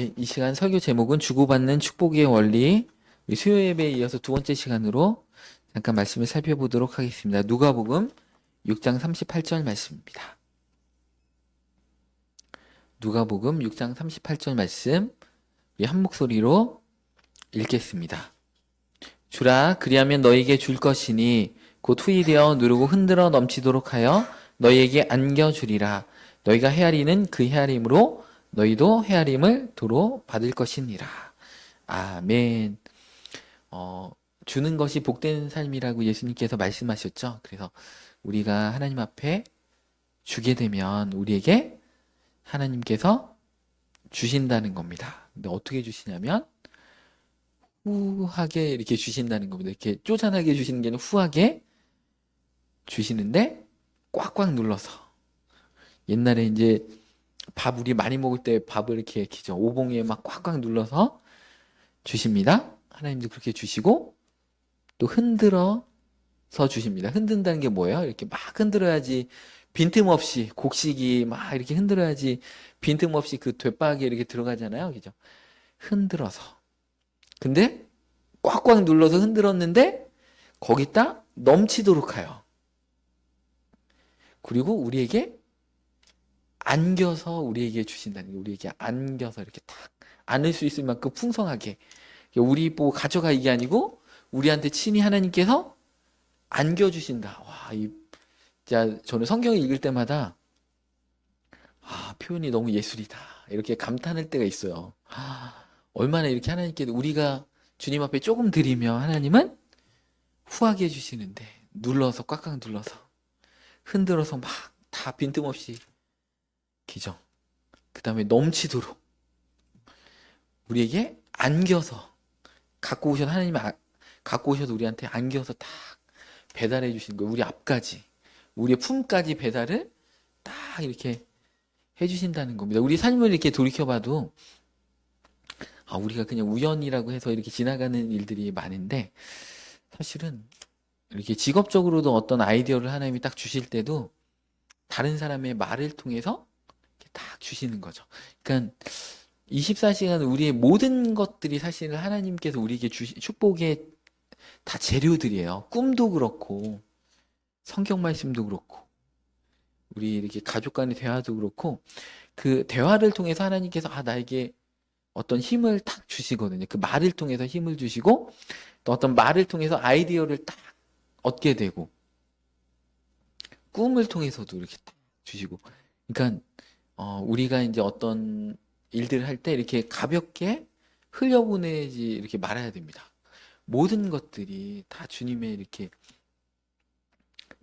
이 시간 설교 제목은 주고받는 축복의 원리. 수요 예배에 이어서 두 번째 시간으로 잠깐 말씀을 살펴보도록 하겠습니다. 누가복음 6장 38절 말씀입니다. 누가복음 6장 38절 말씀 우리 한 목소리로 읽겠습니다. 주라 그리하면 너에게 줄 것이니 곧 후일이여 누르고 흔들어 넘치도록 하여 너희에게 안겨주리라. 너희가 헤아리는 그 헤아림으로 너희도 헤아림을 도로 받을 것이니라. 아멘. 주는 것이 복된 삶이라고 예수님께서 말씀하셨죠. 그래서 우리가 하나님 앞에 주게 되면 우리에게 하나님께서 주신다는 겁니다. 근데 어떻게 주시냐면 후하게 이렇게 주신다는 겁니다. 이렇게 쪼잔하게 주시는 게 아니라 후하게 주시는데 꽉꽉 눌러서. 옛날에 이제 밥 우리 많이 먹을 때 밥을 이렇게 기죠. 오봉에 막 꽉꽉 눌러서 주십니다. 하나님도 그렇게 주시고 또 흔들어서 주십니다. 흔든다는 게 뭐예요? 이렇게 막 흔들어야지 빈틈없이 곡식이 막 이렇게 흔들어야지 빈틈없이 그 돛박에 이렇게 들어가잖아요. 그죠? 흔들어서. 근데 꽉꽉 눌러서 흔들었는데 거기다 넘치도록 해요. 그리고 우리에게 안겨서 우리에게 주신다는 게 우리에게 안겨서 이렇게 딱 안을 수 있을 만큼 풍성하게 우리 보고 가져가 이게 아니고 우리한테 친히 하나님께서 안겨주신다. 와, 진짜 저는 성경을 읽을 때마다 표현이 너무 예술이다 이렇게 감탄할 때가 있어요. 얼마나 이렇게 하나님께 우리가 주님 앞에 조금 드리면 하나님은 후하게 해주시는데 눌러서 꽉꽉 눌러서 흔들어서 막 다 빈틈없이 기죠. 그 다음에 넘치도록 우리에게 안겨서 갖고 오셔서 하나님이 갖고 오셔서 우리한테 안겨서 딱 배달해 주시는 거예요. 우리 앞까지 우리의 품까지 배달을 딱 이렇게 해주신다는 겁니다. 우리 삶을 이렇게 돌이켜봐도 우리가 그냥 우연이라고 해서 이렇게 지나가는 일들이 많은데 사실은 이렇게 직업적으로도 어떤 아이디어를 하나님이 딱 주실 때도 다른 사람의 말을 통해서 딱 주시는 거죠. 그러니까 24시간 우리의 모든 것들이 사실 하나님께서 우리에게 주신 축복의 다 재료들이에요. 꿈도 그렇고 성경 말씀도 그렇고 우리 이렇게 가족 간의 대화도 그렇고 그 대화를 통해서 하나님께서 나에게 어떤 힘을 딱 주시거든요. 그 말을 통해서 힘을 주시고 또 어떤 말을 통해서 아이디어를 딱 얻게 되고 꿈을 통해서도 이렇게 딱 주시고 그러니까 우리가 이제 어떤 일들을 할 때 이렇게 가볍게 흘려보내지 이렇게 말아야 됩니다. 모든 것들이 다 주님의 이렇게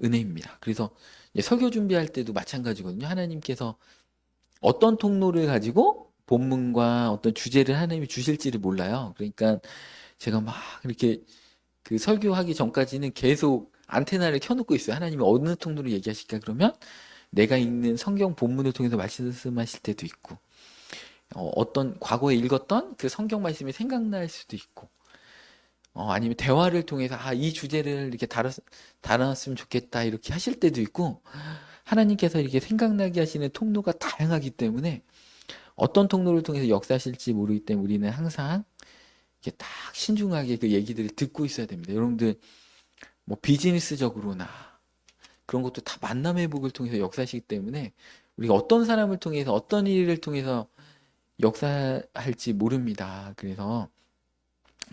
은혜입니다. 그래서 설교 준비할 때도 마찬가지거든요. 하나님께서 어떤 통로를 가지고 본문과 어떤 주제를 하나님이 주실지를 몰라요. 그러니까 제가 막 이렇게 그 설교하기 전까지는 계속 안테나를 켜놓고 있어요. 하나님이 어느 통로로 얘기하실까 그러면 내가 읽는 성경 본문을 통해서 말씀하실 때도 있고 어떤 과거에 읽었던 그 성경 말씀이 생각날 수도 있고 아니면 대화를 통해서 이 주제를 이렇게 다뤘으면 좋겠다 이렇게 하실 때도 있고 하나님께서 이렇게 생각나게 하시는 통로가 다양하기 때문에 어떤 통로를 통해서 역사하실지 모르기 때문에 우리는 항상 이렇게 딱 신중하게 그 얘기들을 듣고 있어야 됩니다. 여러분들 뭐 비즈니스적으로나 그런 것도 다 만남 회복을 통해서 역사하시기 때문에 우리가 어떤 사람을 통해서 어떤 일을 통해서 역사할지 모릅니다. 그래서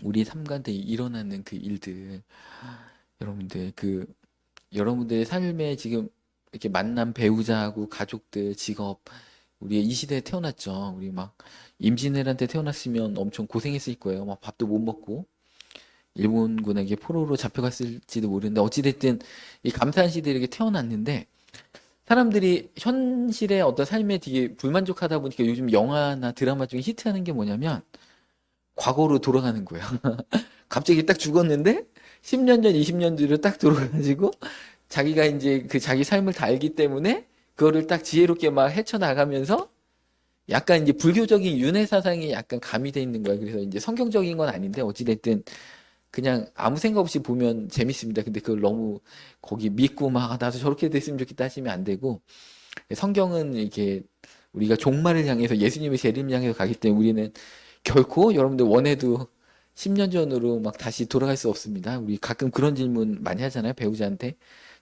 우리 삶 가운데 일어나는 그 일들 여러분들 여러분들의 삶에 지금 이렇게 만난 배우자하고 가족들 직업 우리 이 시대에 태어났죠. 우리 막 임진왜란 때 태어났으면 엄청 고생했을 거예요. 막 밥도 못 먹고 일본군에게 포로로 잡혀갔을지도 모르는데 어찌됐든 이 감사한 시대에 이렇게 태어났는데 사람들이 현실의 어떤 삶에 되게 불만족하다 보니까 요즘 영화나 드라마 중에 히트하는 게 뭐냐면 과거로 돌아가는 거예요. 갑자기 딱 죽었는데 10년 전, 20년 뒤로 딱 돌아가지고 자기가 이제 그 자기 삶을 다 알기 때문에 그거를 딱 지혜롭게 막 헤쳐나가면서 약간 이제 불교적인 윤회 사상이 약간 가미돼 있는 거예요. 그래서 이제 성경적인 건 아닌데 어찌됐든 그냥 아무 생각 없이 보면 재밌습니다. 근데 그걸 너무 거기 믿고 막 나도 저렇게 됐으면 좋겠다 하시면 안 되고 성경은 이렇게 우리가 종말을 향해서 예수님의 재림을 향해서 가기 때문에 우리는 결코 여러분들 원해도 10년 전으로 막 다시 돌아갈 수 없습니다. 우리 가끔 그런 질문 많이 하잖아요. 배우자한테.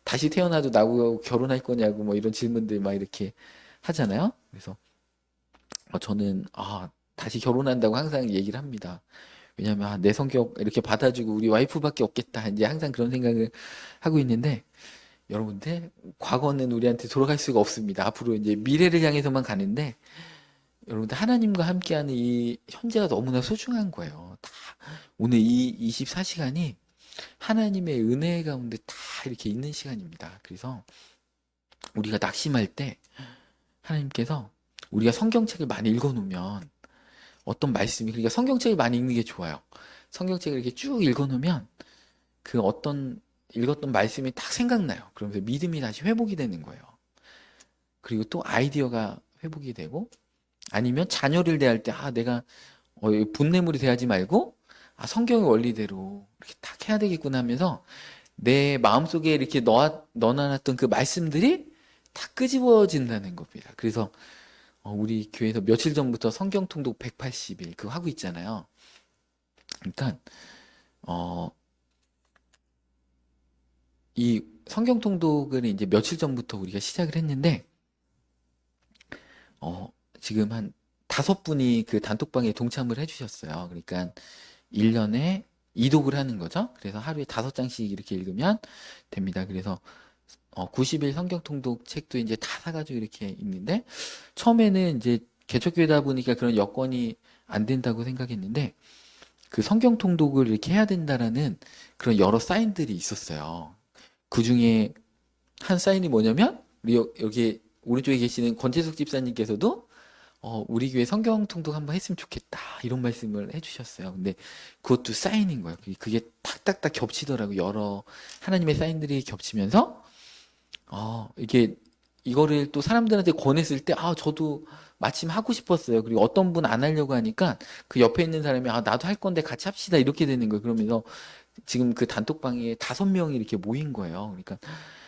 다시 태어나도 나하고 결혼할 거냐고 뭐 이런 질문들 막 이렇게 하잖아요. 그래서 저는 다시 결혼한다고 항상 얘기를 합니다. 왜냐면 내 성격 이렇게 받아주고 우리 와이프밖에 없겠다. 이제 항상 그런 생각을 하고 있는데 여러분들 과거는 우리한테 돌아갈 수가 없습니다. 앞으로 이제 미래를 향해서만 가는데 여러분들 하나님과 함께하는 이 현재가 너무나 소중한 거예요. 다 오늘 이 24시간이 하나님의 은혜 가운데 다 이렇게 있는 시간입니다. 그래서 우리가 낙심할 때 하나님께서 우리가 성경책을 많이 읽어놓으면 어떤 말씀이 그러니까 성경책을 많이 읽는 게 좋아요. 성경책을 이렇게 쭉 읽어놓으면 그 어떤 읽었던 말씀이 딱 생각나요. 그러면서 믿음이 다시 회복이 되는 거예요. 그리고 또 아이디어가 회복이 되고 아니면 자녀를 대할 때 내가 분뇌물이 대하지 말고 성경의 원리대로 이렇게 딱 해야 되겠구나 하면서 내 마음속에 이렇게 넣어놨던 그 말씀들이 다 끄집어진다는 겁니다. 그래서 우리 교회에서 며칠 전부터 성경 통독 180일 그거 하고 있잖아요. 그러니까 이 성경 통독을 이제 며칠 전부터 우리가 시작을 했는데 지금 한 5분이 그 단톡방에 동참을 해주셨어요. 그러니까 1년에 2독을 하는 거죠. 그래서 하루에 5장씩 이렇게 읽으면 됩니다. 그래서 90일 성경 통독 책도 이제 다 사가지고 이렇게 읽는데 처음에는 이제 개척교회다 보니까 그런 여건이 안 된다고 생각했는데 그 성경 통독을 이렇게 해야 된다라는 그런 여러 사인들이 있었어요. 그 중에 한 사인이 뭐냐면 우리 여기 오른쪽에 계시는 권재숙 집사님께서도 우리 교회 성경 통독 한번 했으면 좋겠다 이런 말씀을 해주셨어요. 근데 그것도 사인인 거예요. 그게 탁탁탁 겹치더라고요. 여러 하나님의 사인들이 겹치면서 이게 이거를 또 사람들한테 권했을 때 저도 마침 하고 싶었어요. 그리고 어떤 분 안 하려고 하니까 그 옆에 있는 사람이 나도 할 건데 같이 합시다 이렇게 되는 거예요. 그러면서 지금 그 단톡방에 5명이 이렇게 모인 거예요. 그러니까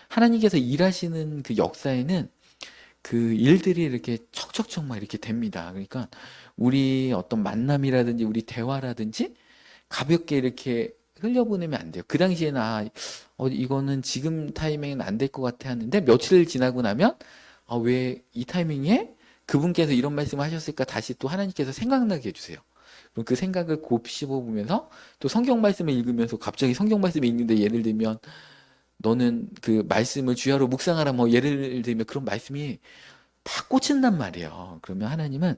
하나님께서 일하시는 그 역사에는 그 일들이 이렇게 척척척 막 이렇게 됩니다. 그러니까 우리 어떤 만남이라든지 우리 대화라든지 가볍게 이렇게 흘려보내면 안 돼요. 그 당시에는 이거는 지금 타이밍은 안 될 것 같아 하는데 며칠 지나고 나면 왜 이 타이밍에 그분께서 이런 말씀을 하셨을까 다시 또 하나님께서 생각나게 해주세요. 그럼 그 생각을 곱씹어 보면서 또 성경 말씀을 읽으면서 갑자기 성경 말씀이 있는데 예를 들면 너는 그 말씀을 주야로 묵상하라 뭐 예를 들면 그런 말씀이 팍 꽂힌단 말이에요. 그러면 하나님은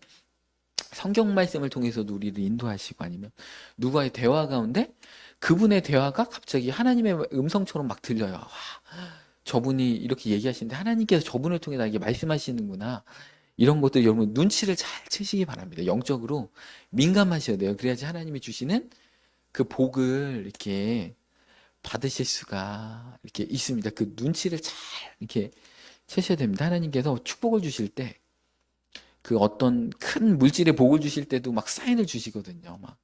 성경 말씀을 통해서도 우리를 인도하시고 아니면 누구와의 대화 가운데 그분의 대화가 갑자기 하나님의 음성처럼 막 들려요. 와, 저분이 이렇게 얘기하시는데 하나님께서 저분을 통해 나에게 말씀하시는구나. 이런 것들 여러분 눈치를 잘 채시기 바랍니다. 영적으로 민감하셔야 돼요. 그래야지 하나님이 주시는 그 복을 이렇게 받으실 수가 이렇게 있습니다. 그 눈치를 잘 이렇게 채셔야 됩니다. 하나님께서 축복을 주실 때 그 어떤 큰 물질의 복을 주실 때도 막 사인을 주시거든요. 막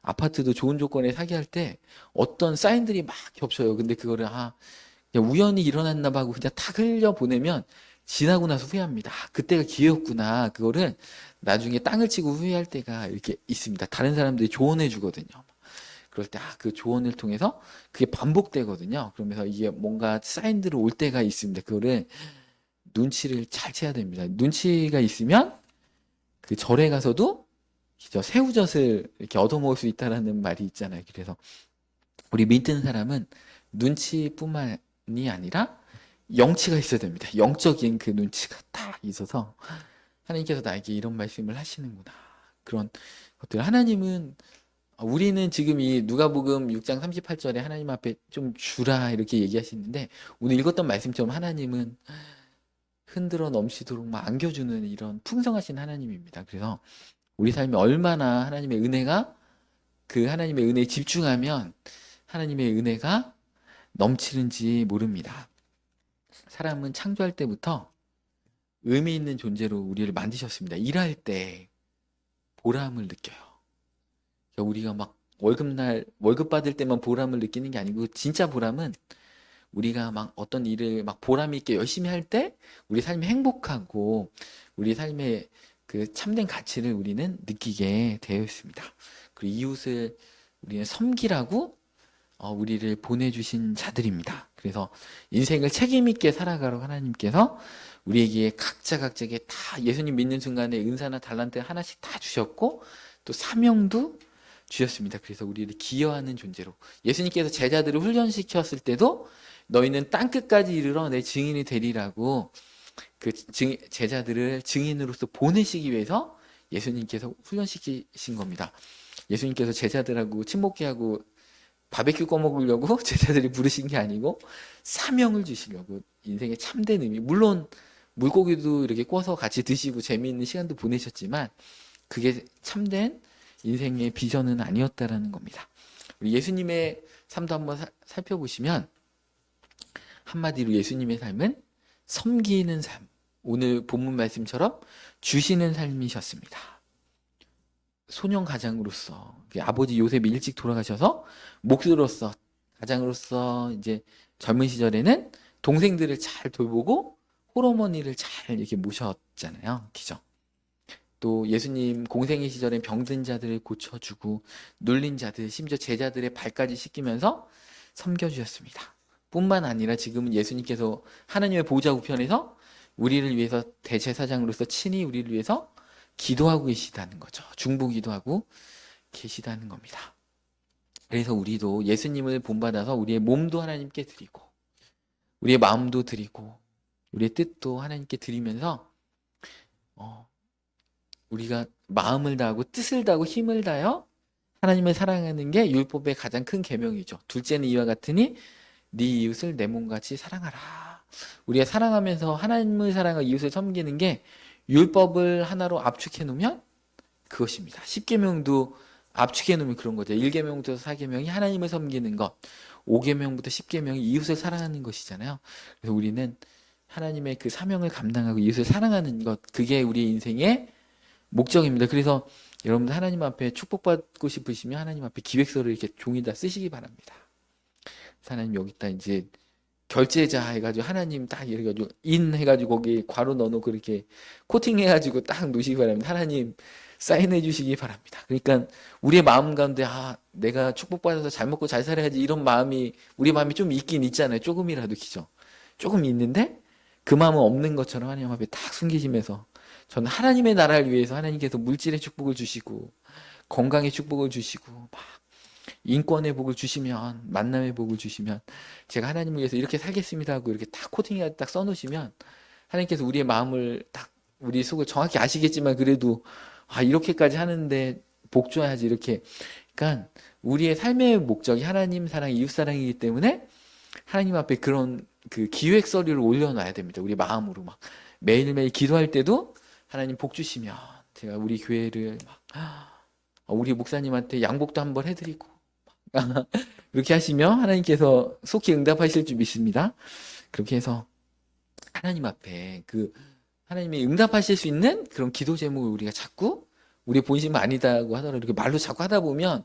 아파트도 좋은 조건에 사게 할 때 어떤 사인들이 막 겹쳐요. 근데 그거를 그냥 우연히 일어났나 봐 하고 그냥 탁 흘려 보내면 지나고 나서 후회합니다. 그때가 기회였구나. 그거를 나중에 땅을 치고 후회할 때가 이렇게 있습니다. 다른 사람들이 조언해 주거든요. 그럴 때 그 조언을 통해서 그게 반복되거든요. 그러면서 이게 뭔가 사인들이 올 때가 있습니다. 그거를 눈치를 잘 채야 됩니다. 눈치가 있으면 그 절에 가서도 새우젓을 이렇게 얻어먹을 수 있다라는 말이 있잖아요. 그래서 우리 믿는 사람은 눈치뿐만이 아니라 영치가 있어야 됩니다. 영적인 그 눈치가 딱 있어서 하나님께서 나에게 이런 말씀을 하시는구나. 그런 것들 하나님은 우리는 지금 이 누가복음 6장 38절에 하나님 앞에 좀 주라 이렇게 얘기하시는데 오늘 읽었던 말씀처럼 하나님은 흔들어 넘치도록 막 안겨주는 이런 풍성하신 하나님입니다. 그래서 우리 삶에 얼마나 하나님의 은혜가 그 하나님의 은혜에 집중하면 하나님의 은혜가 넘치는지 모릅니다. 사람은 창조할 때부터 의미 있는 존재로 우리를 만드셨습니다. 일할 때 보람을 느껴요. 그러니까 우리가 막 월급 받을 때만 보람을 느끼는 게 아니고 진짜 보람은 우리가 막 어떤 일을 막 보람 있게 열심히 할 때 우리 삶이 행복하고 우리 삶의 그 참된 가치를 우리는 느끼게 되어 있습니다. 그리고 이웃을 우리는 섬기라고 우리를 보내주신 자들입니다. 그래서 인생을 책임 있게 살아가라고 하나님께서 우리에게 각자에게 다 예수님 믿는 순간에 은사나 달란트 하나씩 다 주셨고 또 사명도 주셨습니다. 그래서 우리를 기여하는 존재로 예수님께서 제자들을 훈련시켰을 때도 너희는 땅끝까지 이르러 내 증인이 되리라고 그 제자들을 증인으로서 보내시기 위해서 예수님께서 훈련시키신 겁니다. 예수님께서 제자들하고 친목회 하고 바베큐 꺼먹으려고 제자들이 부르신 게 아니고 사명을 주시려고 인생의 참된 의미. 물론 물고기도 이렇게 구워서 같이 드시고 재미있는 시간도 보내셨지만 그게 참된 인생의 비전은 아니었다라는 겁니다. 우리 예수님의 삶도 한번 살펴보시면 한마디로 예수님의 삶은 섬기는 삶. 오늘 본문 말씀처럼 주시는 삶이셨습니다. 소년 가장으로서 아버지 요셉이 일찍 돌아가셔서 목수로서 가장으로서 이제 젊은 시절에는 동생들을 잘 돌보고 홀어머니를 잘 이렇게 모셨잖아요. 그죠? 또 예수님 공생의 시절엔 병든 자들을 고쳐주고 눌린 자들 심지어 제자들의 발까지 씻기면서 섬겨주셨습니다. 뿐만 아니라 지금은 예수님께서 하나님의 보좌 우편에서 우리를 위해서 대제사장으로서 친히 우리를 위해서 기도하고 계시다는 거죠. 중보기도하고 계시다는 겁니다. 그래서 우리도 예수님을 본받아서 우리의 몸도 하나님께 드리고 우리의 마음도 드리고 우리의 뜻도 하나님께 드리면서 우리가 마음을 다하고 뜻을 다하고 힘을 다하여 하나님을 사랑하는 게 율법의 가장 큰 계명이죠. 둘째는 이와 같으니 네 이웃을 내 몸같이 사랑하라. 우리가 사랑하면서 하나님을 사랑하고 이웃을 섬기는 게 율법을 하나로 압축해 놓으면 그것입니다. 10계명도 압축해 놓으면 그런 거죠. 1계명부터 4계명이 하나님을 섬기는 것, 5계명부터 10계명이 이웃을 사랑하는 것이잖아요. 그래서 우리는 하나님의 그 사명을 감당하고 이웃을 사랑하는 것, 그게 우리 인생의 목적입니다. 그래서 여러분들 하나님 앞에 축복받고 싶으시면 하나님 앞에 기획서를 이렇게 종이다 쓰시기 바랍니다. 하나님 여기다 이제 결제자 해가지고 하나님 딱 이래가지고 인 해가지고 거기 괄호 넣어놓고 이렇게 코팅 해가지고 딱 놓으시기 바랍니다. 하나님 사인해 주시기 바랍니다. 그러니까 우리의 마음 가운데 내가 축복받아서 잘 먹고 잘 살아야지 이런 마음이 우리 마음이 좀 있긴 있잖아요. 조금이라도 기죠. 조금 있는데 그 마음은 없는 것처럼 하나님 앞에 딱 숨기시면서 저는 하나님의 나라를 위해서 하나님께서 물질의 축복을 주시고 건강의 축복을 주시고 막 인권의 복을 주시면 만남의 복을 주시면 제가 하나님을 위해서 이렇게 살겠습니다 하고 이렇게 딱 코팅해 딱 써놓으시면 하나님께서 우리의 마음을 딱 우리 속을 정확히 아시겠지만 그래도 이렇게까지 하는데 복 줘야지 이렇게. 그러니까 우리의 삶의 목적이 하나님 사랑, 이웃 사랑이기 때문에 하나님 앞에 그런 그 기획서리를 올려놔야 됩니다. 우리 마음으로 막 매일매일 기도할 때도 하나님 복 주시면 제가 우리 교회를 막 우리 목사님한테 양복도 한번 해드리고 그렇게 하시면 하나님께서 속히 응답하실 줄 믿습니다. 그렇게 해서 하나님 앞에 그 하나님이 응답하실 수 있는 그런 기도 제목을 우리가 자꾸 우리의 본심은 아니다고 하더라도 이렇게 말로 자꾸 하다 보면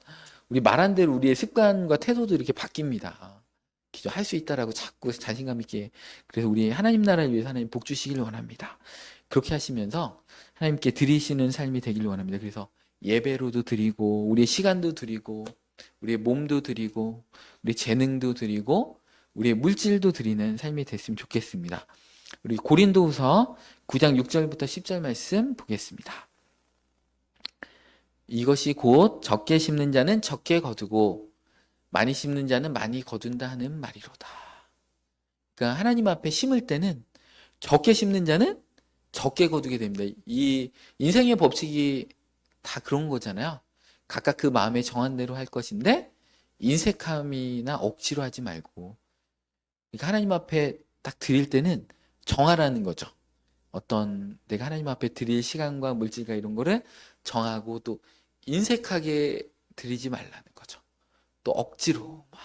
우리 말한 대로 우리의 습관과 태도도 이렇게 바뀝니다. 기도할 수 있다라고 자꾸 자신감 있게. 그래서 우리 하나님 나라를 위해서 하나님 복 주시길 원합니다. 그렇게 하시면서 하나님께 드리시는 삶이 되길 원합니다. 그래서 예배로도 드리고 우리의 시간도 드리고 우리의 몸도 드리고 우리 재능도 드리고 우리의 물질도 드리는 삶이 됐으면 좋겠습니다. 우리 고린도후서 9장 6절부터 10절 말씀 보겠습니다. 이것이 곧 적게 심는 자는 적게 거두고 많이 심는 자는 많이 거둔다 하는 말이로다. 그러니까 하나님 앞에 심을 때는 적게 심는 자는 적게 거두게 됩니다. 이 인생의 법칙이 다 그런 거잖아요. 각각 그 마음에 정한 대로 할 것인데 인색함이나 억지로 하지 말고 그러니까 하나님 앞에 딱 드릴 때는 정하라는 거죠. 어떤 내가 하나님 앞에 드릴 시간과 물질과 이런 거를 정하고 또 인색하게 드리지 말라는 거죠. 또 억지로 막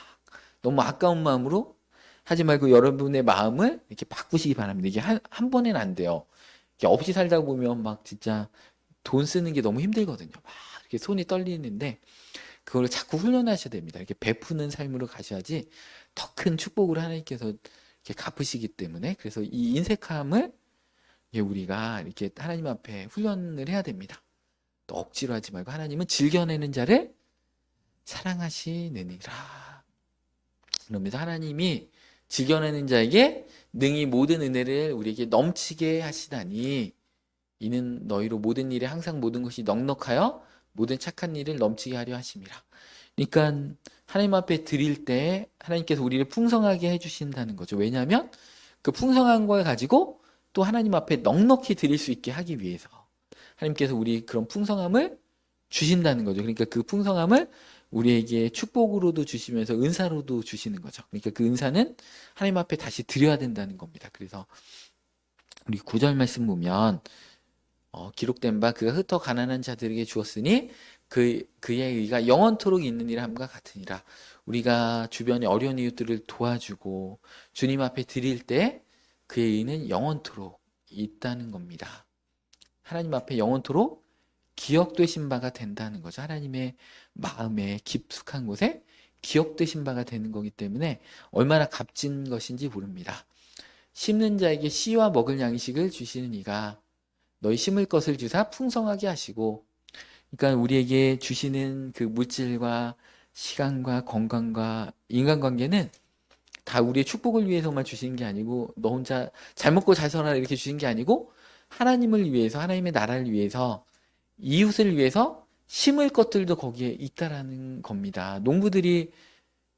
너무 아까운 마음으로 하지 말고 여러분의 마음을 이렇게 바꾸시기 바랍니다. 이게 한 번에는 안 돼요. 이게 없이 살다 보면 막 진짜 돈 쓰는 게 너무 힘들거든요. 막 이렇게 손이 떨리는데 그걸 자꾸 훈련하셔야 됩니다. 이렇게 베푸는 삶으로 가셔야지 더 큰 축복을 하나님께서 이렇게 갚으시기 때문에 그래서 이 인색함을 우리가 이렇게 하나님 앞에 훈련을 해야 됩니다. 또 억지로 하지 말고 하나님은 즐겨내는 자를 사랑하시느니라. 그러면서 하나님이 즐겨내는 자에게 능히 모든 은혜를 우리에게 넘치게 하시다니 이는 너희로 모든 일에 항상 모든 것이 넉넉하여 모든 착한 일을 넘치게 하려 하심이라. 그러니까 하나님 앞에 드릴 때 하나님께서 우리를 풍성하게 해주신다는 거죠. 왜냐하면 그 풍성한 걸 가지고 또 하나님 앞에 넉넉히 드릴 수 있게 하기 위해서 하나님께서 우리 그런 풍성함을 주신다는 거죠. 그러니까 그 풍성함을 우리에게 축복으로도 주시면서 은사로도 주시는 거죠. 그러니까 그 은사는 하나님 앞에 다시 드려야 된다는 겁니다. 그래서 우리 9절 말씀 보면 기록된 바 그가 흩어 가난한 자들에게 주었으니 그의 의가 영원토록 있는 일 함과 같으니라. 우리가 주변의 어려운 이웃들을 도와주고 주님 앞에 드릴 때 그의 의는 영원토록 있다는 겁니다. 하나님 앞에 영원토록 기억되신 바가 된다는 거죠. 하나님의 마음에 깊숙한 곳에 기억되신 바가 되는 거기 때문에 얼마나 값진 것인지 모릅니다. 심는 자에게 씨와 먹을 양식을 주시는 이가 너희 심을 것을 주사 풍성하게 하시고, 그러니까 우리에게 주시는 그 물질과 시간과 건강과 인간관계는 다 우리의 축복을 위해서만 주시는 게 아니고 너 혼자 잘 먹고 잘 살아라 이렇게 주신 게 아니고 하나님을 위해서 하나님의 나라를 위해서 이웃을 위해서 심을 것들도 거기에 있다라는 겁니다. 농부들이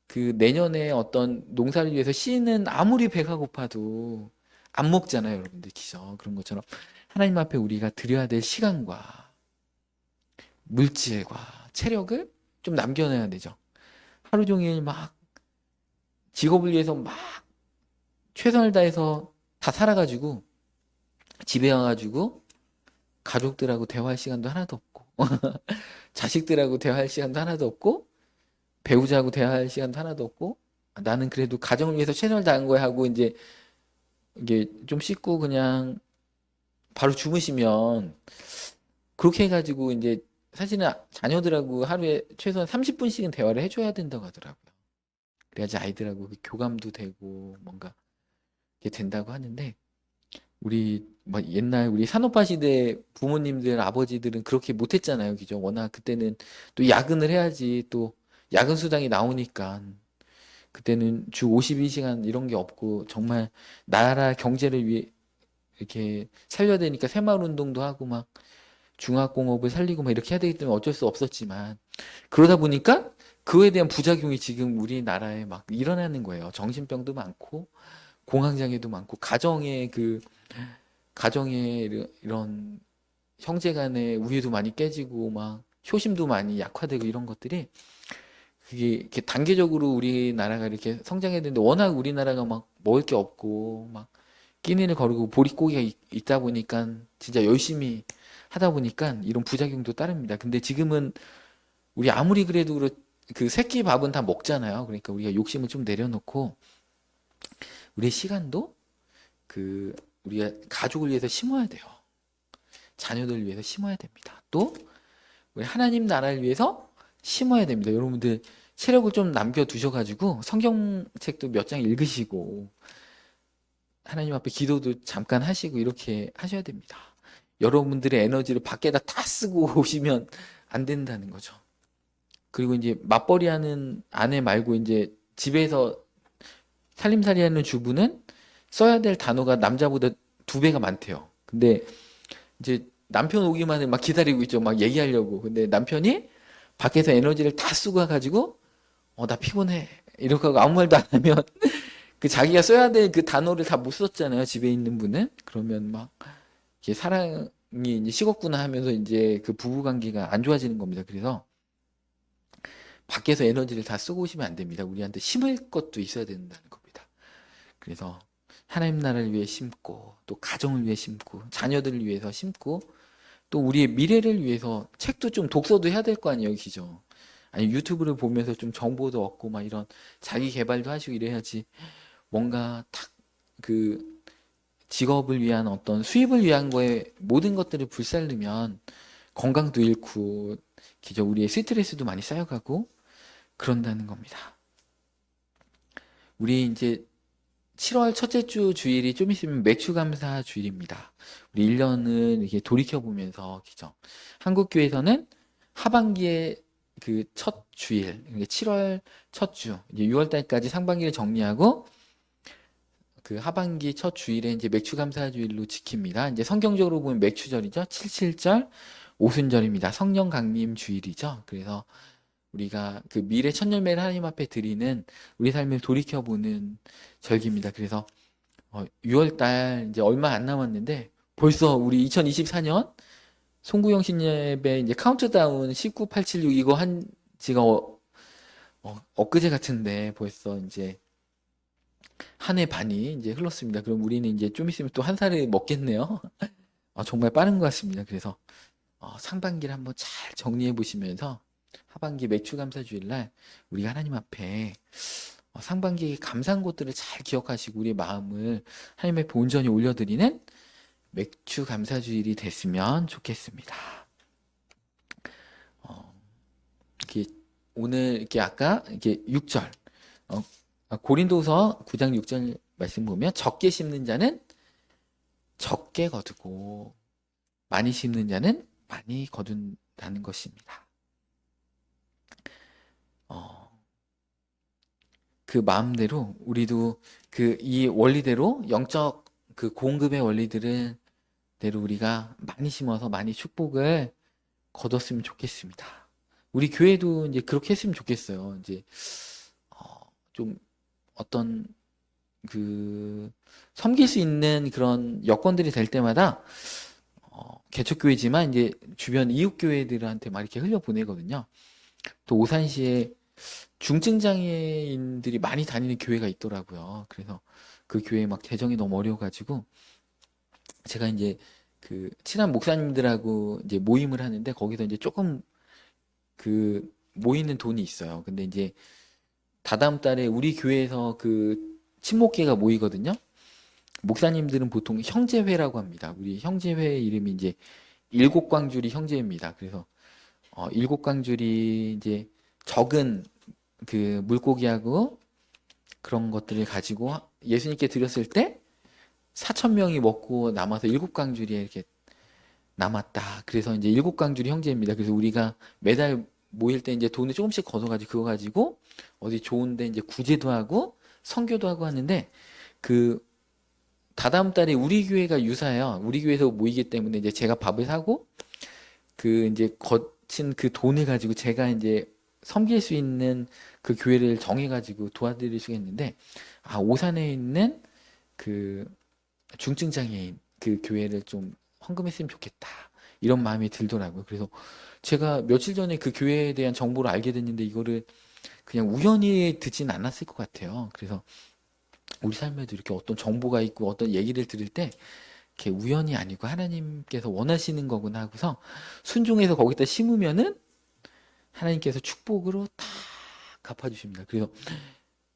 그 내년에 어떤 농사를 위해서 씨는 아무리 배가 고파도 안 먹잖아요, 여러분들. 그죠? 그런 것처럼 하나님 앞에 우리가 드려야 될 시간과 물질과 체력을 좀 남겨놔야 되죠. 하루 종일 막 직업을 위해서 막 최선을 다해서 다 살아가지고 집에 와가지고 가족들하고 대화할 시간도 하나도 없고 자식들하고 대화할 시간도 하나도 없고 배우자하고 대화할 시간도 하나도 없고 나는 그래도 가정을 위해서 최선을 다한 거야 하고 이제 이게 좀 씻고 그냥 바로 주무시면 그렇게 해가지고 이제 사실은 자녀들하고 하루에 최소한 30분씩은 대화를 해줘야 된다고 하더라고요. 그래야지 아이들하고 교감도 되고 뭔가 이게 된다고 하는데 우리 뭐 옛날 우리 산업화 시대 부모님들 아버지들은 그렇게 못했잖아요, 그죠? 워낙 그때는 또 야근을 해야지 또 야근 수당이 나오니까 그때는 주 52시간 이런 게 없고 정말 나라 경제를 위해 이렇게 살려야 되니까 새마을 운동도 하고 막 중화공업을 살리고 막 이렇게 해야 되기 때문에 어쩔 수 없었지만 그러다 보니까 그거에 대한 부작용이 지금 우리나라에 막 일어나는 거예요. 정신병도 많고 공황장애도 많고 가정의 이런 형제 간의 우애도 많이 깨지고 막 효심도 많이 약화되고 이런 것들이 그게 이렇게 단계적으로 우리나라가 이렇게 성장해야 되는데 워낙 우리나라가 막 먹을 게 없고 막 끼니를 거르고 보릿고기가 있다 보니까 진짜 열심히 하다 보니까 이런 부작용도 따릅니다. 근데 지금은 우리 아무리 그래도 그 새끼 밥은 다 먹잖아요. 그러니까 우리가 욕심을 좀 내려놓고 우리의 시간도 그 우리가 가족을 위해서 심어야 돼요. 자녀들을 위해서 심어야 됩니다. 또 우리 하나님 나라를 위해서 심어야 됩니다. 여러분들 체력을 좀 남겨두셔가지고 성경책도 몇 장 읽으시고 하나님 앞에 기도도 잠깐 하시고 이렇게 하셔야 됩니다. 여러분들의 에너지를 밖에다 다 쓰고 오시면 안 된다는 거죠. 그리고 이제 맞벌이 하는 아내 말고 이제 집에서 살림살이 하는 주부는 써야 될 단어가 남자보다 2배가 많대요. 근데 이제 남편 오기만을 막 기다리고 있죠. 막 얘기하려고. 근데 남편이 밖에서 에너지를 다 쓰고 와가지고, 나 피곤해. 이렇게 하고 아무 말도 안 하면, 그 자기가 써야 될 그 단어를 다 못 썼잖아요. 집에 있는 분은. 그러면 막, 이게 사랑이 이제 식었구나 하면서 이제 그 부부 관계가 안 좋아지는 겁니다. 그래서, 밖에서 에너지를 다 쓰고 오시면 안 됩니다. 우리한테 심을 것도 있어야 된다는 겁니다. 그래서, 하나님 나라를 위해 심고, 또 가정을 위해 심고, 자녀들을 위해서 심고, 또 우리의 미래를 위해서 책도 좀 독서도 해야 될 거 아니에요, 기죠? 아니 유튜브를 보면서 좀 정보도 얻고 막 이런 자기 개발도 하시고 이래야지 뭔가 탁 그 직업을 위한 어떤 수입을 위한 거에 모든 것들을 불살르면 건강도 잃고 기저 우리의 스트레스도 많이 쌓여가고 그런다는 겁니다. 우리 이제 7월 첫째 주 주일이 좀 있으면 매추감사 주일입니다. 우리 1년을 이렇게 돌이켜 보면서 한국 교회에서는 하반기에 그 첫 주일, 7월 첫 주, 이제 6월 달까지 상반기를 정리하고 그 하반기 첫 주일에 이제 맥추감사 주일로 지킵니다. 이제 성경적으로 보면 맥추절이죠. 77절, 오순절입니다. 성령 강림 주일이죠. 그래서 우리가 그 미래 첫 열매를 하나님 앞에 드리는 우리 삶을 돌이켜보는 절기입니다. 그래서 6월 달 이제 얼마 안 남았는데 벌써 우리 2024년 송구영 신예배 이제 카운트다운 19, 8, 7, 6 이거 한 지가 엊그제 같은데 벌써 이제 한 해 반이 이제 흘렀습니다. 그럼 우리는 이제 좀 있으면 또 한 살을 먹겠네요. 정말 빠른 것 같습니다. 그래서 상반기를 한번 잘 정리해 보시면서 하반기 매추감사 주일날 우리가 하나님 앞에 상반기 감사한 것들을 잘 기억하시고 우리의 마음을 하나님 앞에 온전히 올려드리는 맥추감사 주일이 됐으면 좋겠습니다. 이렇게 오늘 이렇게 아까 이렇게 6절 고린도서 9장 6절 말씀 보면 적게 심는 자는 적게 거두고 많이 심는 자는 많이 거둔다는 것입니다. 그 마음대로 우리도 그 이 원리대로 영적 그 공급의 원리들은 대로 우리가 많이 심어서 많이 축복을 거뒀으면 좋겠습니다. 우리 교회도 이제 그렇게 했으면 좋겠어요. 이제 좀 어떤 그 섬길 수 있는 그런 여건들이 될 때마다 개척교회지만 이제 주변 이웃 교회들한테 막 이렇게 흘려 보내거든요. 또 오산시에 중증 장애인들이 많이 다니는 교회가 있더라고요. 그래서 그 교회 막 재정이 너무 어려워가지고 제가 이제 그 친한 목사님들하고 이제 모임을 하는데 거기서 이제 조금 그 모이는 돈이 있어요. 근데 이제 다다음 달에 우리 교회에서 그 친목회가 모이거든요. 목사님들은 보통 형제회라고 합니다. 우리 형제회 이름이 이제 일곱 광주리 형제입니다. 그래서 일곱 광주리 이제 적은 그 물고기하고 그런 것들을 가지고 예수님께 드렸을 때 4천 명이 먹고 남아서 일곱 광주리에 이렇게 남았다. 그래서 이제 일곱 광주리 형제입니다. 그래서 우리가 매달 모일 때 이제 돈을 조금씩 걷어가지고 그거 가지고 어디 좋은데 이제 구제도 하고 선교도 하고 하는데 그 다다음 달에 우리 교회가 유사해요. 우리 교회에서 모이기 때문에 이제 제가 밥을 사고 그 이제 거친 그 돈을 가지고 제가 이제 섬길 수 있는 그 교회를 정해가지고 도와드릴 수가 있는데 오산에 있는 그 중증 장애인 그 교회를 좀 헌금했으면 좋겠다 이런 마음이 들더라고요. 그래서 제가 며칠 전에 그 교회에 대한 정보를 알게 됐는데 이거를 그냥 우연히 듣진 않았을 것 같아요. 그래서 우리 삶에도 이렇게 어떤 정보가 있고 어떤 얘기를 들을 때 이렇게 우연이 아니고 하나님께서 원하시는 거구나 하고서 순종해서 거기다 심으면은 하나님께서 축복으로 다 갚아주십니다. 그래서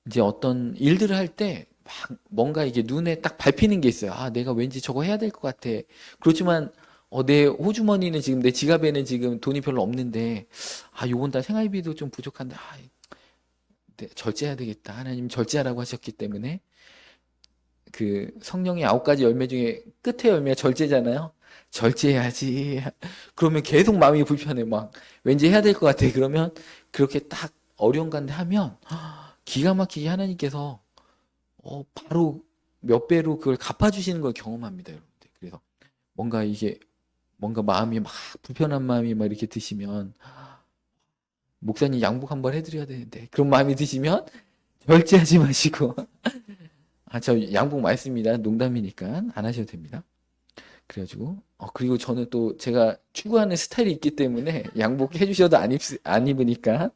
이제 어떤 일들을 할 때 막 뭔가 이게 눈에 딱 밟히는 게 있어요. 내가 왠지 저거 해야 될 것 같아. 그렇지만 내 호주머니는 지금 내 지갑에는 지금 돈이 별로 없는데 요번 달 생활비도 좀 부족한데 절제해야 되겠다. 하나님 절제하라고 하셨기 때문에 그 성령의 9가지 열매 중에 끝에 열매가 절제잖아요. 절제해야지. 그러면 계속 마음이 불편해. 막 왠지 해야 될 것 같아. 그러면 그렇게 딱 어려운 가운데 하면 기가 막히게 하나님께서 바로 몇 배로 그걸 갚아주시는 걸 경험합니다, 여러분들. 그래서 뭔가 마음이 막 불편한 마음이 막 이렇게 드시면 목사님 양복 한번 해드려야 되는데 그런 마음이 드시면 절제하지 마시고 저 양복 많이 씁니다. 농담이니까 안 하셔도 됩니다. 그래가지고 그리고 저는 또 제가 추구하는 스타일이 있기 때문에 양복 해주셔도 안 입으니까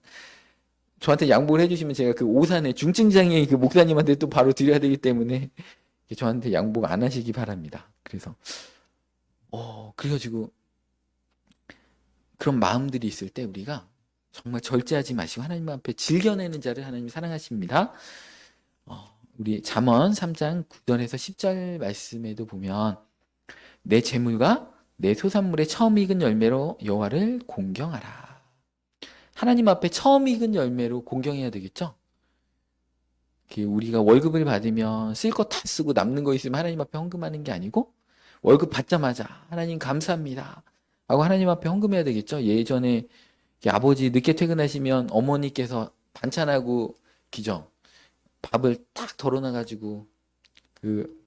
저한테 양보를 해주시면 제가 그 오산에 중증장애인 그 목사님한테 또 바로 드려야 되기 때문에 저한테 양보 안 하시기 바랍니다. 그래서 그래가지고 그런 마음들이 있을 때 우리가 정말 절제하지 마시고 하나님 앞에 즐겨내는 자를 하나님이 사랑하십니다. 우리 잠언 3장 9절에서 10절 말씀에도 보면 내 재물과 내 소산물의 처음 익은 열매로 여호와를 공경하라. 하나님 앞에 처음 익은 열매로 공경해야 되겠죠? 우리가 월급을 받으면 쓸 거 다 쓰고 남는 거 있으면 하나님 앞에 헌금하는 게 아니고 월급 받자마자 하나님 감사합니다 하고 하나님 앞에 헌금해야 되겠죠? 예전에 아버지 늦게 퇴근하시면 어머니께서 반찬하고 기죠. 밥을 딱 덜어놔가지고 그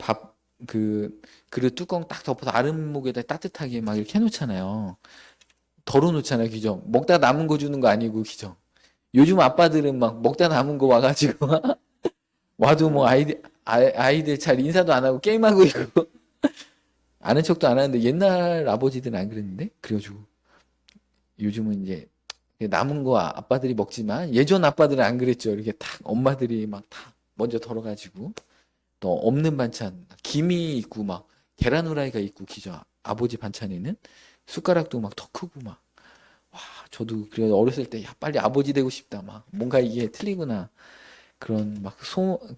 그릇 뚜껑 딱 덮어서 아랫목에다 따뜻하게 막 이렇게 해놓잖아요. 덜어놓잖아요, 기죠. 먹다 남은 거 주는 거 아니고, 기죠. 요즘 아빠들은 막 먹다 남은 거 와가지고 와도 뭐 아이들 잘 인사도 안 하고 게임하고 있고 아는 척도 안 하는데 옛날 아버지들은 안 그랬는데 그래가지고 요즘은 이제 남은 거 아빠들이 먹지만 예전 아빠들은 안 그랬죠. 이렇게 딱 엄마들이 막 다 먼저 덜어가지고 또 없는 반찬 김이 있고 막 계란 후라이가 있고 기죠. 아버지 반찬에는 숟가락도 막 더 크고 막 와 저도 그래 어렸을 때 야 빨리 아버지 되고 싶다 막 뭔가 이게 틀리구나 그런 막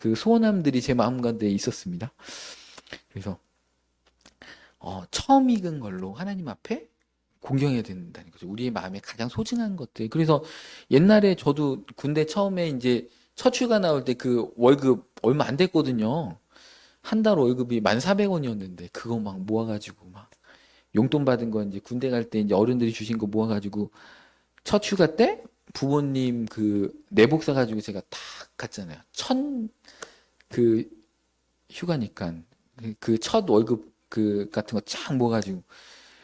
그 소원함들이 제 마음 가운데 있었습니다. 그래서 처음 익은 걸로 하나님 앞에 공경해야 된다는 거죠. 우리의 마음에 가장 소중한 것들. 그래서 옛날에 저도 군대 처음에 이제 첫 휴가 나올 때 그 월급 얼마 안 됐거든요. 한 달 월급이 1,400원이었는데 그거 막 모아가지고 막 용돈 받은 거 이제 군대 갈 때 이제 어른들이 주신 거 모아가지고 첫 휴가 때 부모님 그 내복 사가지고 제가 딱 갔잖아요. 그 휴가니까 그 첫 월급 그 같은 거 쫙 모아가지고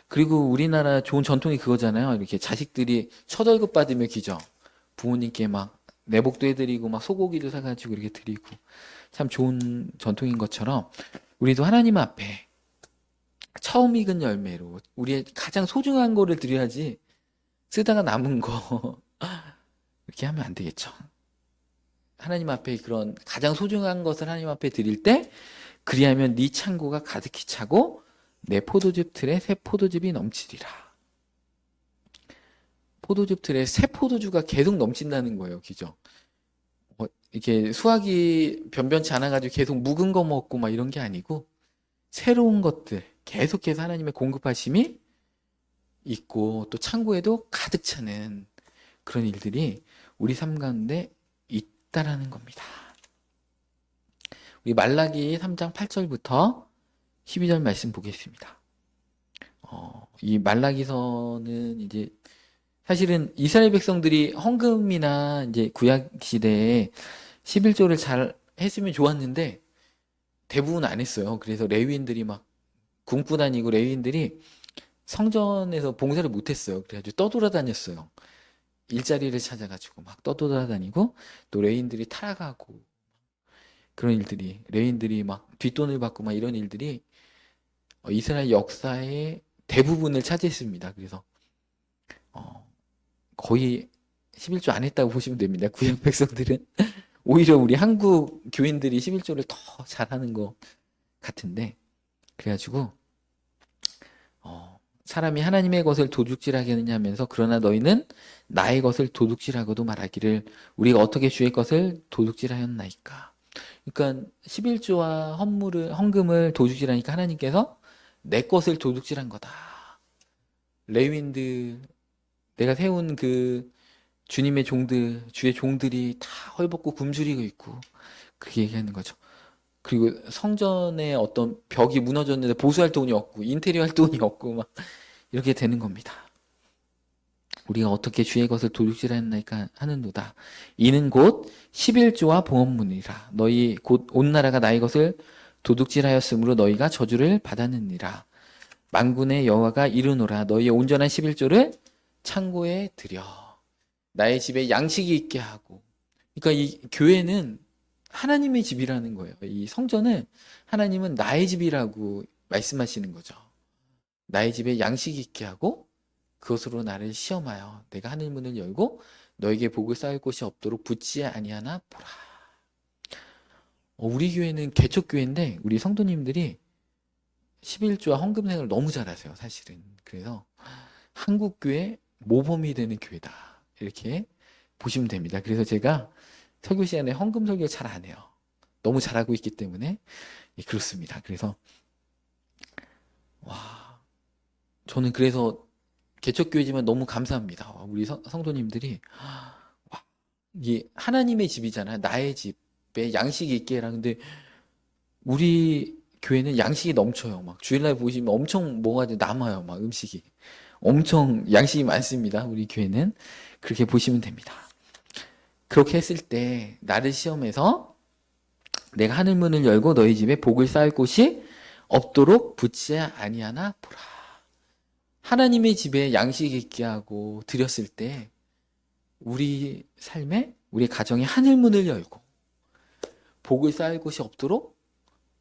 그리고 우리나라 좋은 전통이 그거잖아요. 이렇게 자식들이 첫 월급 받으면 기죠. 부모님께 막 내복도 해드리고 막 소고기도 사가지고 이렇게 드리고 참 좋은 전통인 것처럼 우리도 하나님 앞에 처음 익은 열매로 우리의 가장 소중한 거를 드려야지 쓰다가 남은 거 이렇게 하면 안 되겠죠. 하나님 앞에 그런 가장 소중한 것을 하나님 앞에 드릴 때 그리하면 네 창고가 가득히 차고 내 포도즙 틀에 새 포도즙이 넘치리라. 포도즙 틀에 새 포도주가 계속 넘친다는 거예요. 그죠? 이렇게 수확이 변변치 않아가지고 계속 묵은 거 먹고 막 이런 게 아니고 새로운 것들 계속해서 하나님의 공급하심이 있고 또 창고에도 가득 차는 그런 일들이 우리 삶 가운데 있다라는 겁니다. 우리 말라기 3장 8절부터 12절 말씀 보겠습니다. 이 말라기서는 이제 사실은 이스라엘 백성들이 헌금이나 이제 구약 시대에 11조를 잘 했으면 좋았는데 대부분 안 했어요. 그래서 레위인들이 막 굶고 다니고 레위인들이 성전에서 봉사를 못 했어요. 그래가지고 떠돌아다녔어요. 일자리를 찾아가지고 막 떠돌아다니고 또 레위인들이 타락하고 그런 일들이 레위인들이 막 뒷돈을 받고 막 이런 일들이 이스라엘 역사의 대부분을 차지했습니다. 그래서 거의 11조 안 했다고 보시면 됩니다. 구약 백성들은 오히려 우리 한국 교인들이 11조를 더 잘하는 것 같은데 그래가지고 사람이 하나님의 것을 도둑질하겠느냐 하면서 그러나 너희는 나의 것을 도둑질하고도 말하기를 우리가 어떻게 주의 것을 도둑질하였나이까. 그러니까 11조와 헌금을 도둑질하니까 하나님께서 내 것을 도둑질한 거다. 레위인들 내가 세운 그 주님의 종들 주의 종들이 다 헐벗고 굶주리고 있고 그렇게 얘기하는 거죠. 그리고 성전에 어떤 벽이 무너졌는데 보수할 돈이 없고 인테리어 할 돈이 없고 막 이렇게 되는 겁니다. 우리가 어떻게 주의 것을 도둑질하였나이까 하는도다. 이는 곧 11조와 봉헌문이라. 너희 곧 온 나라가 나의 것을 도둑질하였으므로 너희가 저주를 받았느니라. 만군의 여호와가 이르노라. 너희의 온전한 11조를 창고에 들여 나의 집에 양식이 있게 하고. 그러니까 이 교회는 하나님의 집이라는 거예요. 이 성전은 하나님은 나의 집이라고 말씀하시는 거죠. 나의 집에 양식이 있게 하고 그것으로 나를 시험하여 내가 하늘 문을 열고 너에게 복을 쌓을 곳이 없도록 붙지 아니하나 보라. 우리 교회는 개척교회인데 우리 성도님들이 11조와 헌금 생활을 너무 잘하세요. 사실은. 그래서 한국교회 모범이 되는 교회다. 이렇게 보시면 됩니다. 그래서 제가 설교 시간에 헌금 설교 잘 안 해요. 너무 잘하고 있기 때문에 그렇습니다. 그래서 저는 그래서 개척교회지만 너무 감사합니다. 우리 성도님들이 와, 이게 하나님의 집이잖아요. 나의 집에 양식이 있게 해라. 근데 우리 교회는 양식이 넘쳐요. 막 주일날 보시면 엄청 뭐가 남아요. 막 음식이 엄청 양식이 많습니다. 우리 교회는 그렇게 보시면 됩니다. 그렇게 했을 때 나를 시험해서 내가 하늘 문을 열고 너희 집에 복을 쌓을 곳이 없도록 붙지 아니하나 보라. 하나님의 집에 양식 있게 하고 드렸을 때 우리 삶에 우리 가정에 하늘 문을 열고 복을 쌓을 곳이 없도록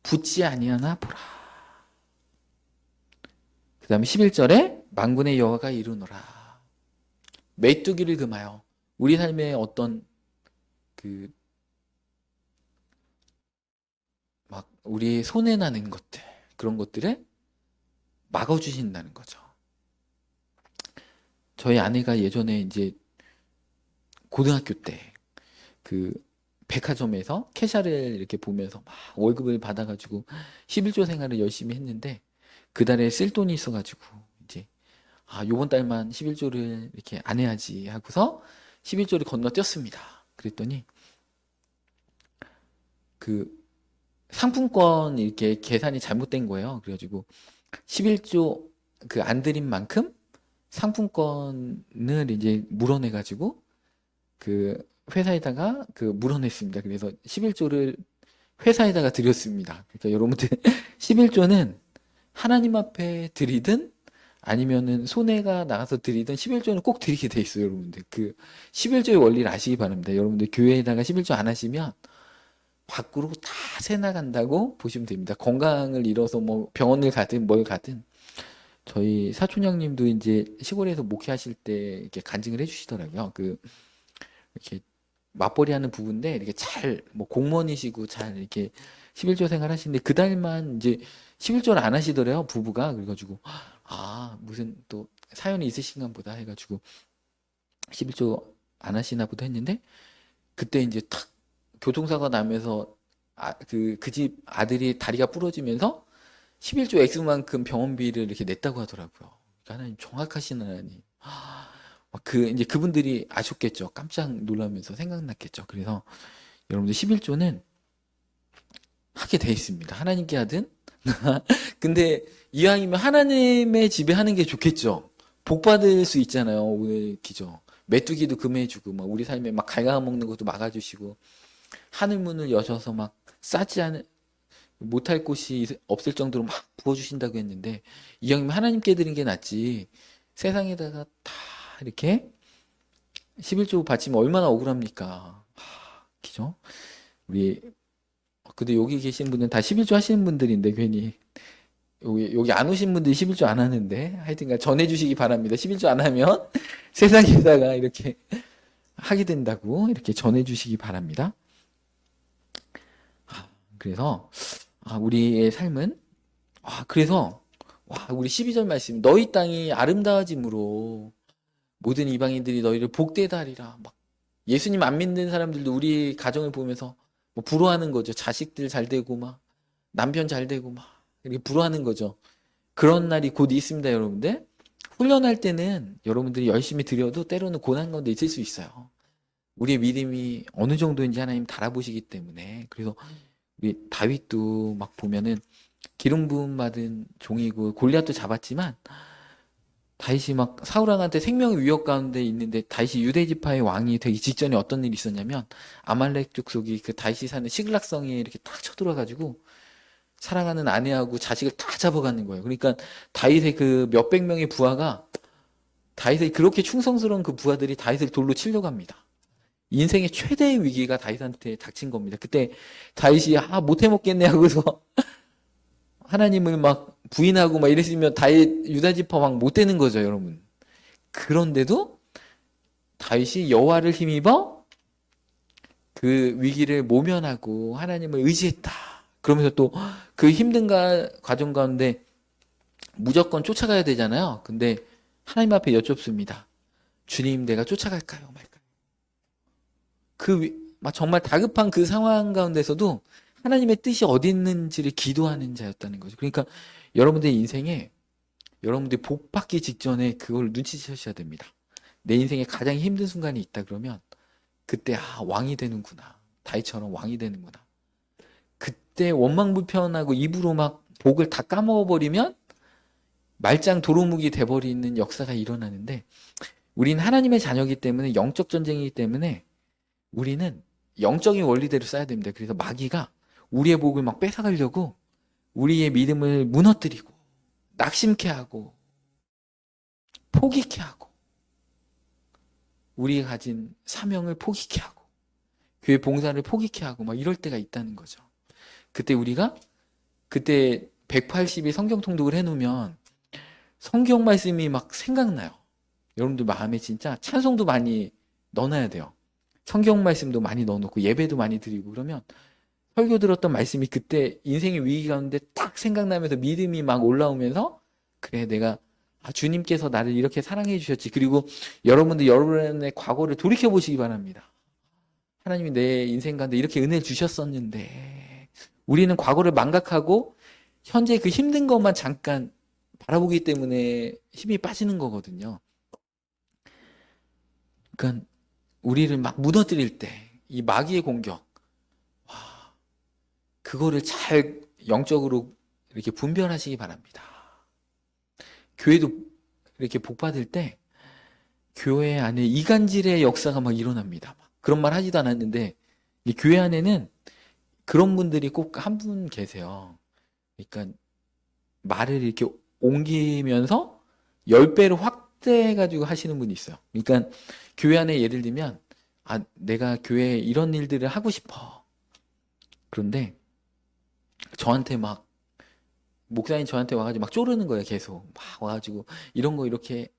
붙지 아니하나 보라. 그 다음에 11절에 만군의 여호와가 이르노라. 메뚜기를 금하여 우리 삶에 어떤 막 우리 손에 나는 것들 그런 것들을 막아주신다는 거죠. 저희 아내가 예전에 이제 고등학교 때 그 백화점에서 캐샤를 이렇게 보면서 막 월급을 받아가지고 11조 생활을 열심히 했는데 그 달에 쓸 돈이 있어가지고 이제 요번 달만 11조를 이렇게 안 해야지 하고서 11조를 건너뛰었습니다. 그랬더니 그 상품권 이렇게 계산이 잘못된 거예요. 그래가지고 11조 그 안 들인 만큼 상품권을 이제 물어내가지고 그 회사에다가 그 물어냈습니다. 그래서 11조를 회사에다가 드렸습니다. 그러니까 여러분들 11조는 하나님 앞에 드리든 아니면은 손해가 나가서 드리든 11조는 꼭 드리게 돼 있어요, 여러분들. 그 11조의 원리를 아시기 바랍니다. 여러분들 교회에다가 11조 안 하시면 밖으로 다 새 나간다고 보시면 됩니다. 건강을 잃어서 뭐 병원을 가든 뭘 가든 저희 사촌 형님도 이제 시골에서 목회하실 때 이렇게 간증을 해주시더라고요. 그 이렇게 맞벌이 하는 부부인데 이렇게 잘 뭐 공무원이시고 잘 이렇게 11조 생활 하시는데 그 달만 이제 11조를 안 하시더래요, 부부가. 그래가지고 무슨 또 사연이 있으신가 보다 해가지고 11조 안 하시나 보다 했는데 그때 이제 탁 교통사고 나면서 그 집 아들이 다리가 부러지면서 11조 액수만큼 병원비를 이렇게 냈다고 하더라고요. 그러니까 하나님 정확하신 하나님. 이제 그분들이 아셨겠죠. 깜짝 놀라면서 생각났겠죠. 그래서 여러분들 11조는 하게 돼 있습니다. 하나님께 하든. 근데 이왕이면 하나님의 집에 하는 게 좋겠죠. 복 받을 수 있잖아요. 오늘 기죠. 메뚜기도 금해주고 막 우리 삶에 막 갉아먹는 것도 막아주시고 하늘 문을 여셔서 막 싸지 않은 못할 곳이 없을 정도로 막 부어주신다고 했는데 이왕이면 하나님께 드린 게 낫지 세상에다가 다 이렇게 11조 바치면 얼마나 억울합니까? 그죠? 우리 근데 여기 계신 분은 다 11조 하시는 분들인데 괜히 여기 안 오신 분들이 11조 안 하는데 하여튼간 전해주시기 바랍니다. 11조 안 하면 세상에다가 이렇게 하게 된다고 이렇게 전해주시기 바랍니다. 그래서 우리의 삶은 그래서 우리 12절 말씀 너희 땅이 아름다워짐으로 모든 이방인들이 너희를 복되다 하리라. 막 예수님 안 믿는 사람들도 우리 가정을 보면서 뭐 부러워하는 거죠. 자식들 잘 되고 막 남편 잘 되고 막 이렇게 부러워하는 거죠. 그런 날이 곧 있습니다, 여러분들. 훈련할 때는 여러분들이 열심히 드려도 때로는 고난 가운데 있을 수 있어요. 우리의 믿음이 어느 정도인지 하나님 달아보시기 때문에. 그래서 우리 다윗도 막 보면은 기름 부음 받은 종이고 골리앗도 잡았지만 다윗이 막 사울왕한테 생명 위협 가운데 있는데 다윗이 유대 지파의 왕이 되기 직전에 어떤 일이 있었냐면 아말렉 족속이 그 다윗이 사는 시글락성에 이렇게 딱 쳐들어가지고 사랑하는 아내하고 자식을 다 잡아가는 거예요. 그러니까 다윗의 그 몇백 명의 부하가 다윗의 그렇게 충성스러운 그 부하들이 다윗을 돌로 치려고 합니다. 인생의 최대의 위기가 다윗한테 닥친 겁니다. 그때 다윗이 못해 먹겠네 하고서 하나님을 막 부인하고 막 이랬으면 다윗 유다 지파 왕 못 되는 거죠, 여러분. 그런데도 다윗이 여호와를 힘입어 그 위기를 모면하고 하나님을 의지했다. 그러면서 또 그 힘든 과정 가운데 무조건 쫓아가야 되잖아요. 근데 하나님 앞에 여쭙습니다. 주님, 내가 쫓아갈까요, 말까요? 정말 다급한 그 상황 가운데서도 하나님의 뜻이 어디 있는지를 기도하는 자였다는 거죠. 그러니까 여러분들의 인생에 여러분들이 복 받기 직전에 그걸 눈치채셔야 됩니다. 내 인생에 가장 힘든 순간이 있다 그러면 그때 왕이 되는구나. 다윗처럼 왕이 되는구나. 그때 원망불편하고 입으로 막 복을 다 까먹어 버리면 말짱 도루묵이 돼버리는 역사가 일어나는데, 우리는 하나님의 자녀이기 때문에, 영적 전쟁이기 때문에 우리는 영적인 원리대로 써야 됩니다. 그래서 마귀가 우리의 복을 막 뺏어가려고 우리의 믿음을 무너뜨리고 낙심케 하고 포기케 하고 우리가 가진 사명을 포기케 하고 교회 봉사를 포기케 하고 막 이럴 때가 있다는 거죠. 그때 우리가 180일 성경 통독을 해놓으면 성경 말씀이 막 생각나요. 여러분들 마음에 진짜 찬송도 많이 넣어놔야 돼요. 성경 말씀도 많이 넣어놓고 예배도 많이 드리고 그러면 설교 들었던 말씀이 그때 인생의 위기 가운데 딱 생각나면서 믿음이 막 올라오면서, 그래 내가 주님께서 나를 이렇게 사랑해 주셨지. 그리고 여러분들 여러분의 과거를 돌이켜 보시기 바랍니다. 하나님이 내 인생 가운데 이렇게 은혜를 주셨었는데, 우리는 과거를 망각하고 현재 그 힘든 것만 잠깐 바라보기 때문에 힘이 빠지는 거거든요. 그러니까 우리를 막 무너뜨릴 때 이 마귀의 공격, 그거를 잘 영적으로 이렇게 분별하시기 바랍니다. 교회도 이렇게 복 받을 때 교회 안에 이간질의 역사가 막 일어납니다. 그런 말 하지도 않았는데 이 교회 안에는 그런 분들이 꼭 한 분 계세요. 그러니까 말을 이렇게 옮기면서 10배로 확대해가지고 하시는 분이 있어요. 그러니까 교회 안에 예를 들면 내가 교회에 이런 일들을 하고 싶어. 그런데 저한테 막 목사님 저한테 와가지고 막 쪼르는 거예요. 계속 막 와가지고 이런 거 이렇게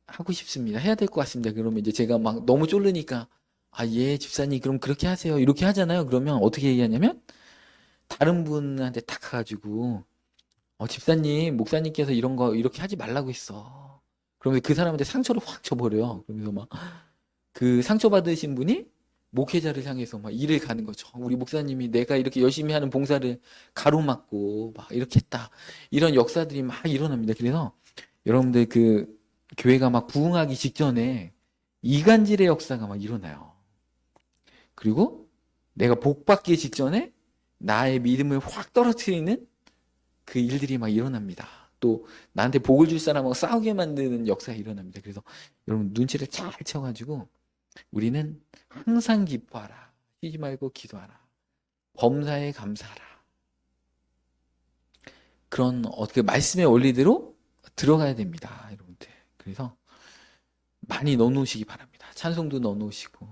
하고 싶습니다. 해야 될 것 같습니다. 그러면 이제 제가 막 너무 쫄르니까 예 집사님 그럼 그렇게 하세요. 이렇게 하잖아요. 그러면 어떻게 얘기하냐면 다른 분한테 딱 가가지고 집사님 목사님께서 이런 거 이렇게 하지 말라고 했어. 그러면 그 사람한테 상처를 확 줘버려요. 그러면서 막 그 상처받으신 분이 목회자를 향해서 막 일을 가는 거죠. 우리 목사님이 내가 이렇게 열심히 하는 봉사를 가로막고 막 이렇게 했다. 이런 역사들이 막 일어납니다. 그래서 여러분들 그 교회가 막 부흥하기 직전에 이간질의 역사가 막 일어나요. 그리고 내가 복 받기 직전에 나의 믿음을 확 떨어뜨리는 그 일들이 막 일어납니다. 또 나한테 복을 줄 사람하고 싸우게 만드는 역사가 일어납니다. 그래서 여러분 눈치를 잘 채워가지고 우리는 항상 기뻐하라. 쉬지 말고 기도하라. 범사에 감사하라. 그런 어떻게 말씀의 원리대로 들어가야 됩니다. 여러분들. 그래서 많이 넣어놓으시기 바랍니다. 찬송도 넣어놓으시고.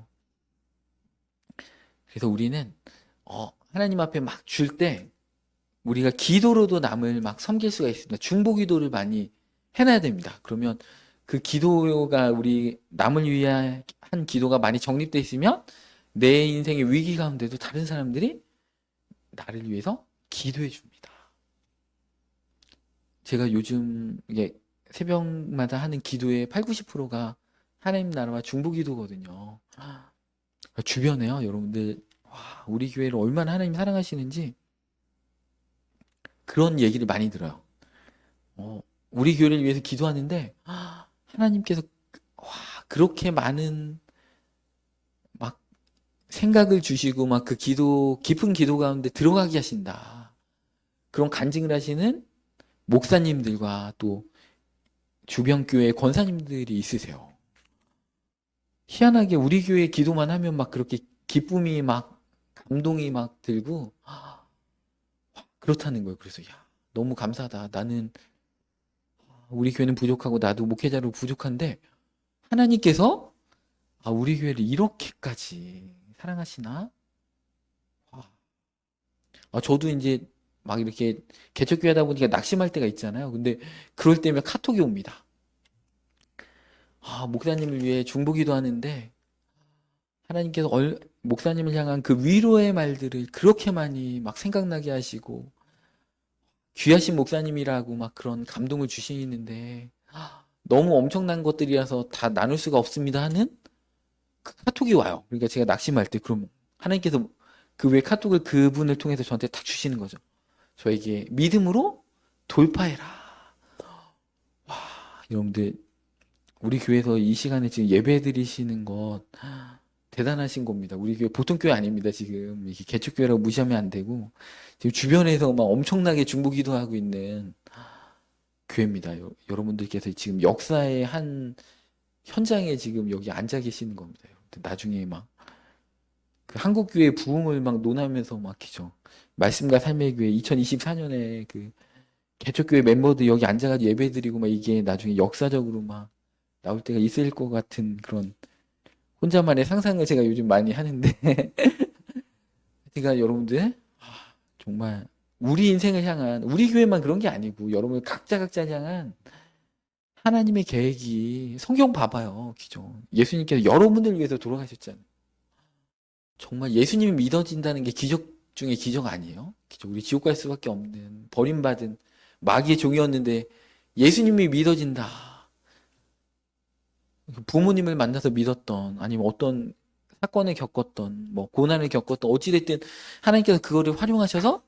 그래서 우리는 하나님 앞에 막 줄 때 우리가 기도로도 남을 막 섬길 수가 있습니다. 중보 기도를 많이 해놔야 됩니다. 그러면 그 기도가 우리 남을 위한 기도가 많이 정립되어 있으면 내 인생의 위기 가운데도 다른 사람들이 나를 위해서 기도해 줍니다. 제가 요즘 이게 새벽마다 하는 기도의 8, 90%가 하나님 나라와 중보 기도거든요. 주변에요, 여러분들 우리 교회를 얼마나 하나님 사랑하시는지 그런 얘기를 많이 들어요. 우리 교회를 위해서 기도하는데 하나님께서 그렇게 많은 막 생각을 주시고 막 그 기도 깊은 기도 가운데 들어가게 하신다. 그런 간증을 하시는 목사님들과 또 주변 교회 권사님들이 있으세요. 희한하게 우리 교회 기도만 하면 막 그렇게 기쁨이 막 감동이 막 들고 그렇다는 거예요. 그래서 너무 감사하다. 나는 우리 교회는 부족하고 나도 목회자로 부족한데 하나님께서 우리 교회를 이렇게까지 사랑하시나? 저도 이제 막 이렇게 개척교회 하다 보니까 낙심할 때가 있잖아요. 근데 그럴 때면 카톡이 옵니다. 목사님을 위해 중보기도 하는데 하나님께서 목사님을 향한 그 위로의 말들을 그렇게 많이 막 생각나게 하시고 귀하신 목사님이라고 막 그런 감동을 주시는데 너무 엄청난 것들이라서 다 나눌 수가 없습니다 하는 그 카톡이 와요. 그러니까 제가 낙심할 때 그럼 하나님께서 그 외 카톡을 그분을 통해서 저한테 딱 주시는 거죠. 저에게 믿음으로 돌파해라. 여러분들 우리 교회에서 이 시간에 지금 예배 드리시는 것 대단하신 겁니다. 우리 교회 보통 교회 아닙니다. 지금 이렇게 개척교회라고 무시하면 안 되고 지금 주변에서 막 엄청나게 중보기도하고 있는 교회입니다. 여러분들께서 지금 역사의 한 현장에 지금 여기 앉아 계시는 겁니다. 여러분들 나중에 막 그 한국 교회 부흥을 막 논하면서 막 기죠. 말씀과 삶의 교회 2024년에 그 개척교회 멤버들 여기 앉아가지고 예배드리고 막 이게 나중에 역사적으로 막 나올 때가 있을 것 같은 그런 혼자만의 상상을 제가 요즘 많이 하는데 제가 여러분들 정말 우리 인생을 향한 우리 교회만 그런 게 아니고 여러분 각자를 향한 하나님의 계획이 성경 봐봐요. 그죠? 예수님께서 여러분을 위해서 돌아가셨잖아요. 정말 예수님이 믿어진다는 게 기적 중에 기적 아니에요? 그죠? 우리 지옥 갈 수밖에 없는 버림받은 마귀의 종이었는데 예수님이 믿어진다. 부모님을 만나서 믿었던 아니면 어떤 사건을 겪었던 뭐 고난을 겪었던 어찌됐든 하나님께서 그거를 활용하셔서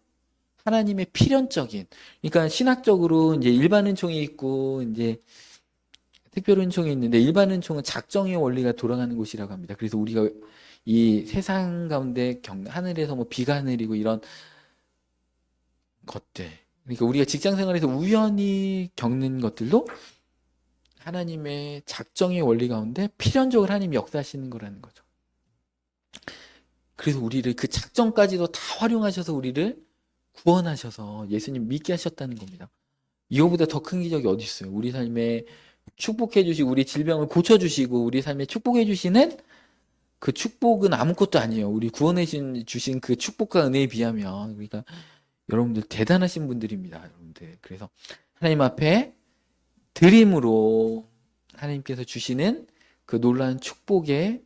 하나님의 필연적인 그러니까 신학적으로 이제 일반 은총이 있고 이제 특별 은총이 있는데 일반 은총은 작정의 원리가 돌아가는 곳이라고 합니다. 그래서 우리가 이 세상 가운데 하늘에서 뭐 비가 내리고 이런 것들 그러니까 우리가 직장 생활에서 우연히 겪는 것들도 하나님의 작정의 원리 가운데 필연적으로 하나님이 역사하시는 거라는 거죠. 그래서 우리를 그 작정까지도 다 활용하셔서 우리를 구원하셔서 예수님 믿게 하셨다는 겁니다. 이거보다 더 큰 기적이 어디 있어요? 우리 삶에 축복해 주시고 우리 질병을 고쳐 주시고 우리 삶에 축복해 주시는 그 축복은 아무것도 아니에요. 우리 구원해 주신 그 축복과 은혜에 비하면 그러니까 여러분들 대단하신 분들입니다. 여러분들. 그래서 하나님 앞에 드림으로 하나님께서 주시는 그 놀라운 축복에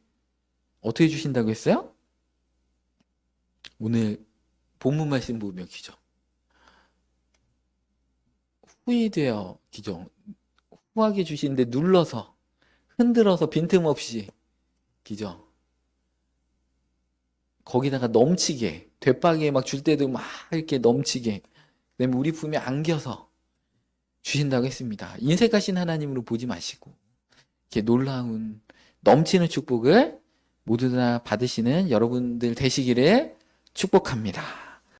어떻게 주신다고 했어요? 오늘 본문 말씀 보면 기죠. 후이 되어 기죠. 후하게 주시는데 눌러서 흔들어서 빈틈없이 기죠. 거기다가 넘치게 되바기에 막 줄 때도 막 이렇게 넘치게 그다음에 우리 품에 안겨서 주신다고 했습니다. 인색하신 하나님으로 보지 마시고 이렇게 놀라운 넘치는 축복을 모두 다 받으시는 여러분들 되시기를 축복합니다.